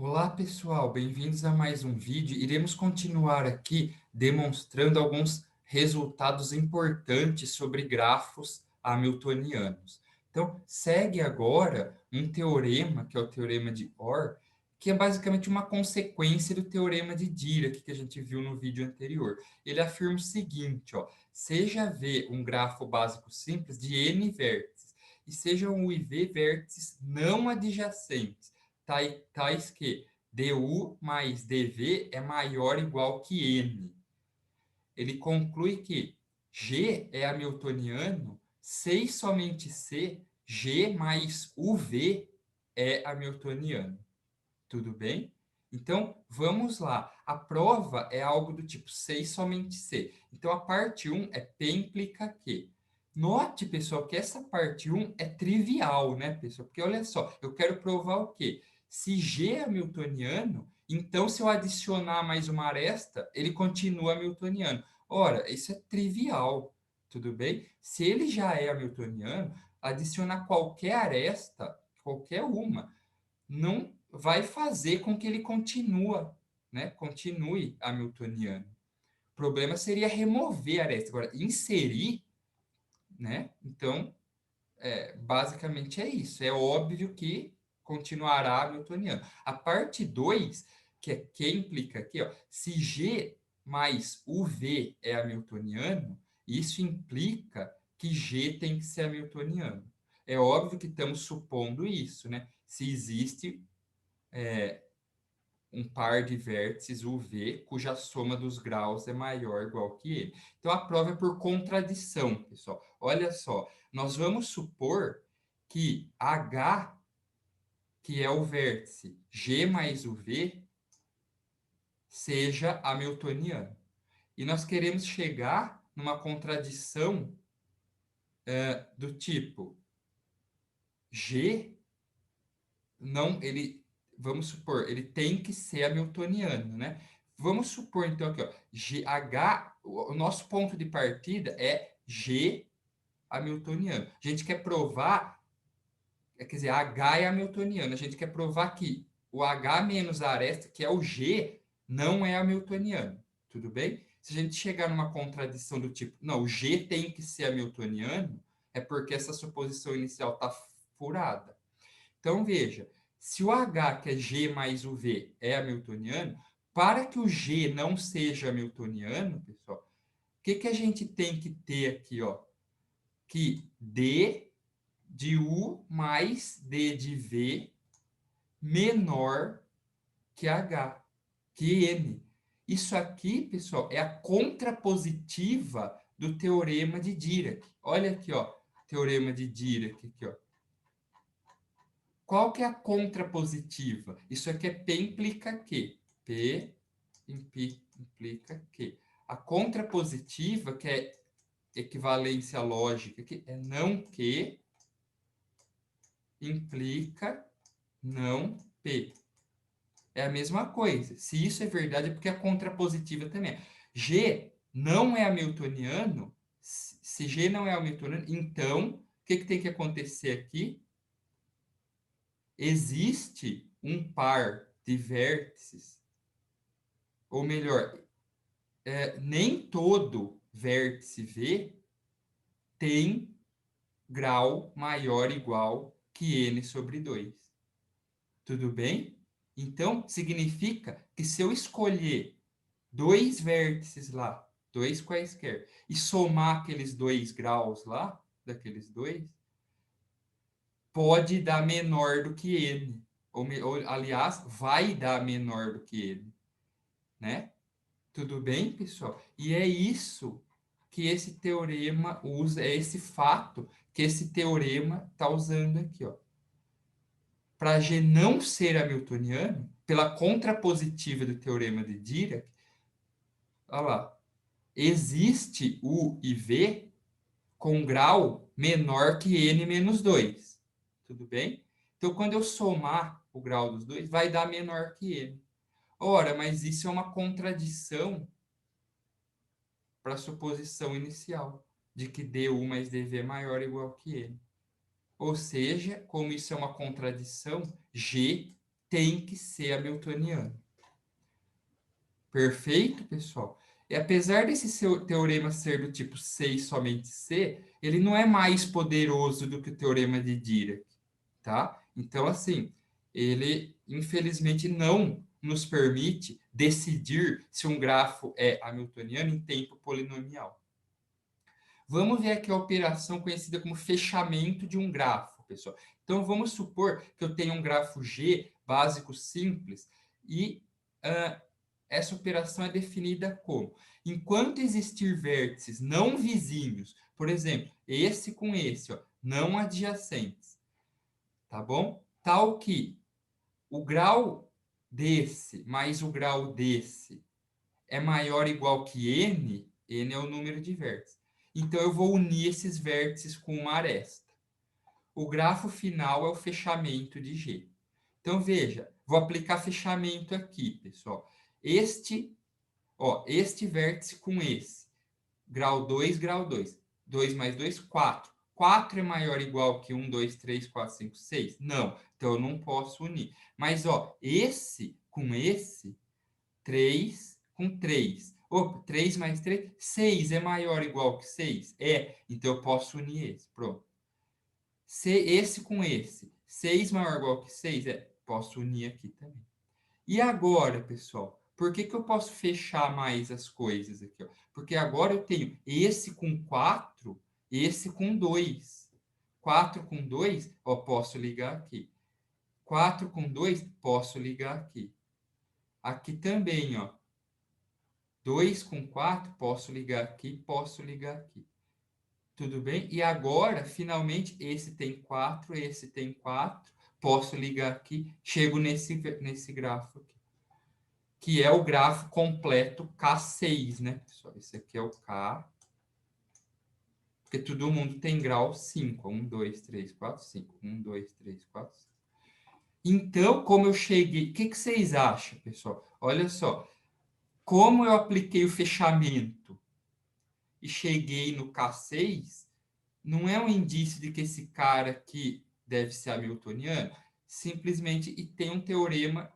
Olá, pessoal, bem-vindos a mais um vídeo. Iremos continuar aqui demonstrando alguns resultados importantes sobre grafos hamiltonianos. Então, segue agora um teorema, que é o teorema de Orr, que é basicamente uma consequência do teorema de Dirac, que a gente viu no vídeo anterior. Ele afirma o seguinte, ó, seja V um grafo básico simples de n vértices, e sejam U e V vértices não adjacentes, tais que du mais dv é maior ou igual que n. Ele conclui que G é hamiltoniano se e somente se G mais UV é hamiltoniano. Tudo bem? Então, vamos lá. A prova é algo do tipo se e somente se. Então, a parte 1 é P implica que. Note, pessoal, que essa parte 1 é trivial, né, pessoal? Porque olha só, eu quero provar o quê? Se G é hamiltoniano, então se eu adicionar mais uma aresta, ele continua hamiltoniano. Ora, isso é trivial, tudo bem? Se ele já é hamiltoniano, adicionar qualquer aresta, qualquer uma, não vai fazer com que ele continue hamiltoniano. O problema seria remover a aresta. Agora, inserir, né? Então, basicamente é isso. É óbvio que continuará hamiltoniano. A parte 2, que é que implica aqui, ó, se G mais UV é hamiltoniano, isso implica que G tem que ser hamiltoniano. É óbvio que estamos supondo isso, né? Se existe um par de vértices UV cuja soma dos graus é maior ou igual que ele. Então, a prova é por contradição, pessoal. Olha só, nós vamos supor que H, que é o vértice G mais UV, seja hamiltoniano. E nós queremos chegar numa contradição do tipo G não, ele, vamos supor, ele tem que ser hamiltoniano, né? Vamos supor, então, aqui, ó, GH, o nosso ponto de partida é G hamiltoniano. A gente quer provar, quer dizer, H é hamiltoniano. A gente quer provar que o H menos a aresta, que é o G, não é hamiltoniano. Tudo bem? Se a gente chegar numa contradição do tipo, não, o G tem que ser hamiltoniano, é porque essa suposição inicial está furada. Então, veja, se o H, que é G mais o V, é hamiltoniano, para que o G não seja hamiltoniano, pessoal, o que, que a gente tem que ter aqui, ó? Que D de U mais D de V menor que H, que N. Isso aqui, pessoal, é a contrapositiva do teorema de Dirac. Olha aqui, ó, teorema de Dirac aqui, ó. Qual que é a contrapositiva? Isso aqui é P implica que. P implica que. A contrapositiva, que é equivalência lógica, que é não que implica não P. É a mesma coisa. Se isso é verdade, é porque a contrapositiva também é. G não é hamiltoniano. Se G não é hamiltoniano, então, o que, que tem que acontecer aqui? Existe um par de vértices, ou melhor, nem todo vértice V tem grau maior ou igual que n sobre 2. Tudo bem? Então, significa que se eu escolher dois vértices lá, dois quaisquer, e somar aqueles 2 graus lá, daqueles dois, pode dar menor do que n. Aliás, vai dar menor do que n, né? Tudo bem, pessoal? E é isso que esse teorema usa, é esse fato que esse teorema está usando aqui, ó. Para G não ser hamiltoniano, pela contrapositiva do teorema de Dirac, olha lá, existe U e V com grau menor que n menos 2. Tudo bem? Então, quando eu somar o grau dos dois, vai dar menor que n. Ora, mas isso é uma contradição para a suposição inicial, de que du mais dv é maior ou igual que n. Ou seja, como isso é uma contradição, G tem que ser hamiltoniano. Perfeito, pessoal? E apesar desse seu teorema ser do tipo C e somente C, ele não é mais poderoso do que o teorema de Dirac, tá? Então, assim, ele infelizmente não nos permite decidir se um grafo é hamiltoniano em tempo polinomial. Vamos ver aqui a operação conhecida como fechamento de um grafo, pessoal. Então, vamos supor que eu tenho um grafo G básico simples e essa operação é definida como: enquanto existir vértices não vizinhos, por exemplo, esse com esse, ó, não adjacentes, tá bom? Tal que o grau desse mais o grau desse é maior ou igual que n, n é o número de vértices. Então, eu vou unir esses vértices com uma aresta. O grafo final é o fechamento de G. Então, veja, vou aplicar fechamento aqui, pessoal. Este vértice com esse. Grau 2, grau 2. 2 mais 2, 4. 4 é maior ou igual que 1, 2, 3, 4, 5, 6? Não. Então, eu não posso unir. Mas, esse com esse, 3 com 3. Opa, 3 mais 3, 6 é maior ou igual que 6? É. Então, eu posso unir esse. Pronto. Esse com esse, 6 maior ou igual que 6? É. Posso unir aqui também. E agora, pessoal, por que eu posso fechar mais as coisas aqui? Ó? Porque agora eu tenho esse com 4, esse com 2. 4 com 2, posso ligar aqui. 4 com 2, posso ligar aqui. Aqui também, 2 com 4, posso ligar aqui, posso ligar aqui. Tudo bem? E agora, finalmente, esse tem 4, esse tem 4, posso ligar aqui, chego nesse grafo aqui, que é o grafo completo K6, né, pessoal? Esse aqui é o K, porque todo mundo tem grau 5. 1, 2, 3, 4, 5. 1, 2, 3, 4, 5. Então, como eu cheguei... O que vocês acham, pessoal? Olha só. Como eu apliquei o fechamento e cheguei no K6, não é um indício de que esse cara aqui deve ser hamiltoniano, simplesmente e tem um teorema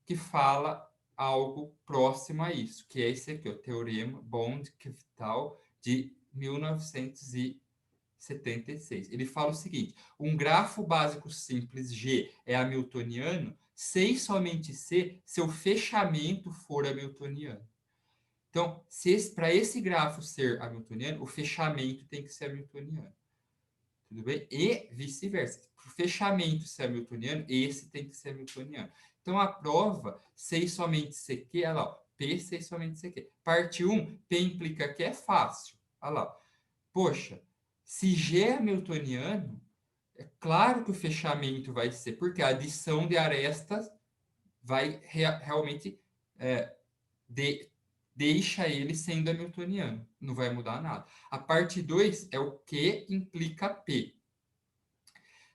que fala algo próximo a isso, que é esse aqui, o teorema Bond-Queteau de 1976. Ele fala o seguinte: um grafo básico simples G é hamiltoniano se e somente se seu fechamento for hamiltoniano. Então, para esse grafo ser hamiltoniano, o fechamento tem que ser hamiltoniano. Tudo bem? E vice-versa. Para o fechamento ser hamiltoniano, esse tem que ser hamiltoniano. Então, a prova, C e somente CQ, olha lá, P, C e somente CQ. Parte 1, P implica que é fácil. Olha lá. Poxa, se G é hamiltoniano, é claro que o fechamento vai ser, porque a adição de arestas vai realmente deixa ele sendo hamiltoniano. Não vai mudar nada. A parte 2 é o que implica P.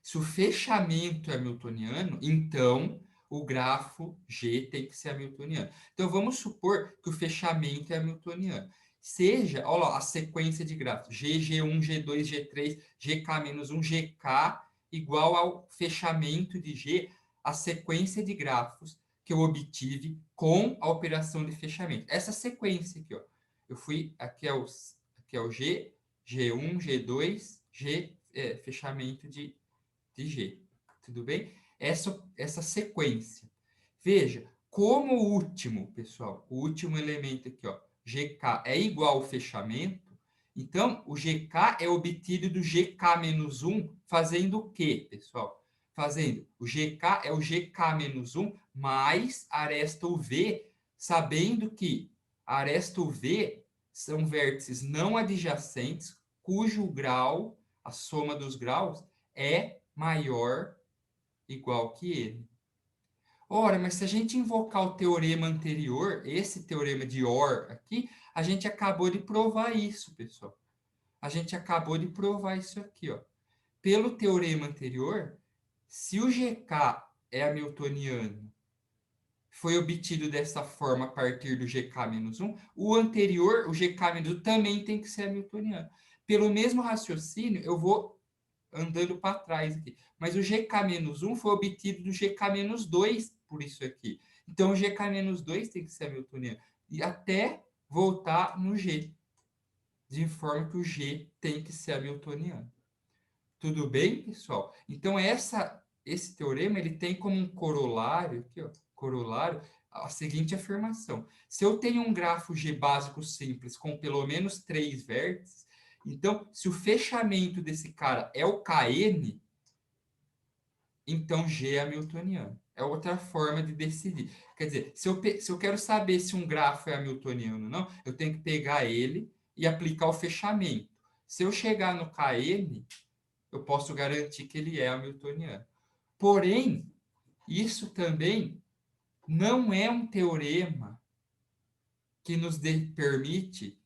Se o fechamento é hamiltoniano, então o grafo G tem que ser hamiltoniano. Então, vamos supor que o fechamento é hamiltoniano. Seja, olha lá, a sequência de grafos, G, G1, G2, G3, GK-1, GK, igual ao fechamento de G, a sequência de grafos que eu obtive com a operação de fechamento. Essa sequência aqui, eu fui, aqui é o G, G1, G2, G, fechamento de G. Tudo bem? Essa sequência. Veja, como o último, pessoal, o último elemento aqui, GK é igual ao fechamento, então o GK é obtido do GK-1 fazendo o quê, pessoal? Fazendo o GK é o GK-1 mais aresta UV, sabendo que a aresta UV são vértices não adjacentes, cujo grau, a soma dos graus, é maior igual que ele. Ora, mas se a gente invocar o teorema anterior, esse teorema de OR aqui, a gente acabou de provar isso, pessoal. A gente acabou de provar isso aqui, ó. Pelo teorema anterior, se o GK é hamiltoniano, foi obtido dessa forma a partir do GK-1, o anterior, o GK-1, também tem que ser hamiltoniano. Pelo mesmo raciocínio, eu vou andando para trás aqui. Mas o GK-1 foi obtido do GK-2 por isso aqui. Então, o GK-2 tem que ser hamiltoniano. E até voltar no G, de forma que o G tem que ser hamiltoniano. Tudo bem, pessoal? Então, esse teorema ele tem como um corolário, aqui, ó, corolário, a seguinte afirmação. Se eu tenho um grafo G básico simples com pelo menos 3 vértices, então, se o fechamento desse cara é o Kn, então G é hamiltoniano. É outra forma de decidir. Quer dizer, se eu quero saber se um grafo é hamiltoniano ou não, eu tenho que pegar ele e aplicar o fechamento. Se eu chegar no Kn, eu posso garantir que ele é hamiltoniano. Porém, isso também não é um teorema que nos permite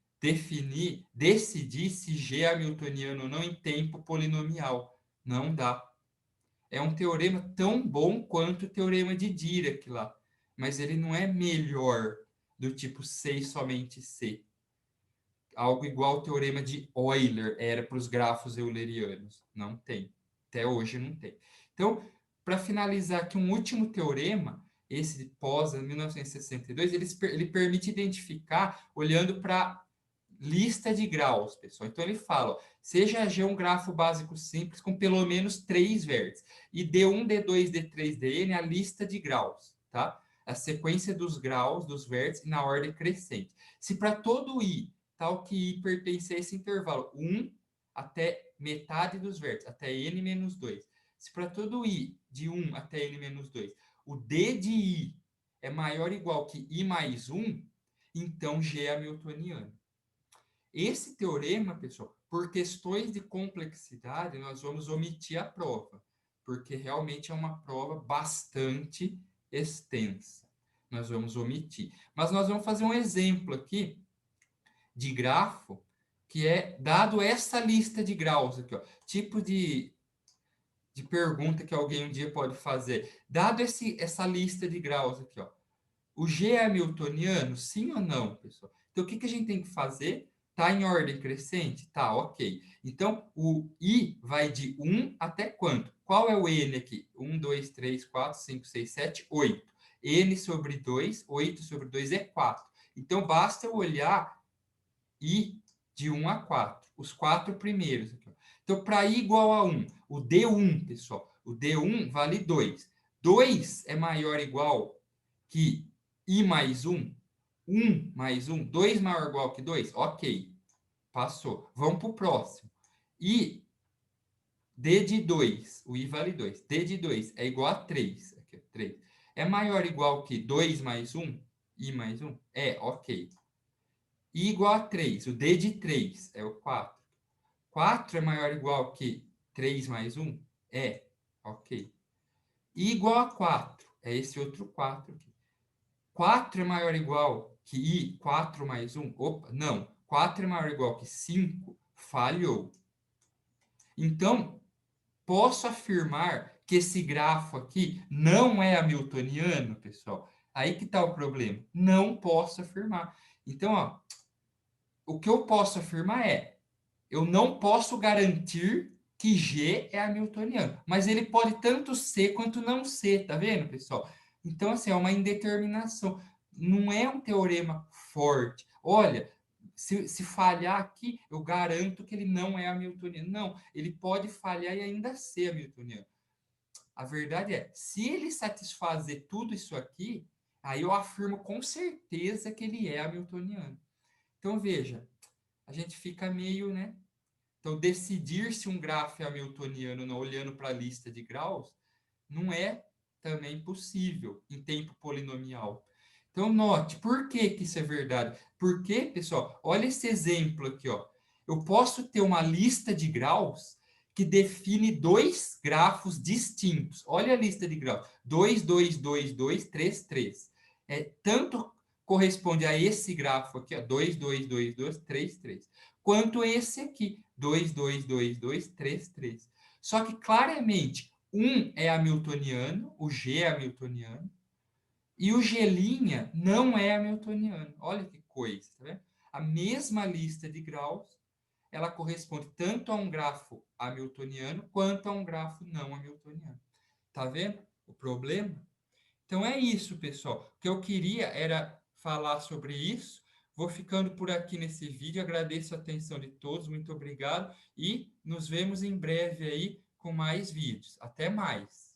decidir se G é hamiltoniano ou não em tempo polinomial. Não dá. É um teorema tão bom quanto o teorema de Dirac lá, mas ele não é melhor do tipo C e somente C. Algo igual ao teorema de Euler era para os grafos eulerianos. Não tem. Até hoje não tem. Então, para finalizar aqui, um último teorema, esse de Posa, 1962, ele permite identificar olhando para lista de graus, pessoal. Então, ele fala, ó, seja G um grafo básico simples com pelo menos 3 vértices. E D1, D2, D3, Dn é a lista de graus, tá? A sequência dos graus dos vértices na ordem crescente. Se para todo I, tal que I pertence a esse intervalo, 1 até metade dos vértices, até n menos 2. Se para todo I, de 1 até n menos 2, o D de I é maior ou igual que I mais 1, então G é hamiltoniano. Esse teorema, pessoal, por questões de complexidade, nós vamos omitir a prova, porque realmente é uma prova bastante extensa. Nós vamos omitir. Mas nós vamos fazer um exemplo aqui de grafo que é dado essa lista de graus aqui, ó, tipo de pergunta que alguém um dia pode fazer. Dado essa lista de graus aqui, ó, o G é hamiltoniano, sim ou não, pessoal? Então, o que a gente tem que fazer? Está em ordem crescente? Tá, ok. Então, o I vai de 1 até quanto? Qual é o N aqui? 1, 2, 3, 4, 5, 6, 7, 8. N sobre 2, 8 sobre 2 é 4. Então, basta eu olhar I de 1 a 4. Os 4 primeiros. Aqui, ó. Então, para I igual a 1, o D1, pessoal, o D1 vale 2. 2 é maior ou igual que I mais 1, 1 mais 1, 2 maior ou igual que 2? Ok, passou. Vamos para o próximo. I, D de 2, o I vale 2. D de 2 é igual a 3. Aqui, 3. É maior ou igual que 2 mais 1? I mais 1? É, ok. I igual a 3, o D de 3 é o 4. 4 é maior ou igual que 3 mais 1? É, ok. I igual a 4, é esse outro 4 aqui. 4 é maior ou igual que I, 4 mais 1? Opa, não. 4 é maior ou igual que 5? Falhou. Então, posso afirmar que esse grafo aqui não é hamiltoniano, pessoal? Aí que está o problema. Não posso afirmar. Então, ó, o que eu posso afirmar é, eu não posso garantir que G é hamiltoniano, mas ele pode tanto ser quanto não ser, tá vendo, pessoal? Então, assim, é uma indeterminação. Não é um teorema forte. Olha, se falhar aqui, eu garanto que ele não é hamiltoniano. Não, ele pode falhar e ainda ser hamiltoniano. A verdade é, se ele satisfazer tudo isso aqui, aí eu afirmo com certeza que ele é hamiltoniano. Então, veja, a gente fica meio, né? Então, decidir se um grafo é hamiltoniano não olhando para a lista de graus não é também possível em tempo polinomial. Então, note, por que que isso é verdade? Porque, pessoal, olha esse exemplo aqui, ó. Eu posso ter uma lista de graus que define dois grafos distintos. Olha a lista de graus. 2, 2, 2, 2, 3, 3. Tanto corresponde a esse grafo aqui, ó, 2, 2, 2, 2, 3, 3, quanto esse aqui, 2, 2, 2, 2, 3, 3. Só que, claramente, um é hamiltoniano, o G é hamiltoniano, e o G' não é hamiltoniano. Olha que coisa, tá vendo? A mesma lista de graus, ela corresponde tanto a um grafo hamiltoniano quanto a um grafo não hamiltoniano. Tá vendo o problema? Então é isso, pessoal. O que eu queria era falar sobre isso. Vou ficando por aqui nesse vídeo. Agradeço a atenção de todos. Muito obrigado. E nos vemos em breve aí com mais vídeos. Até mais.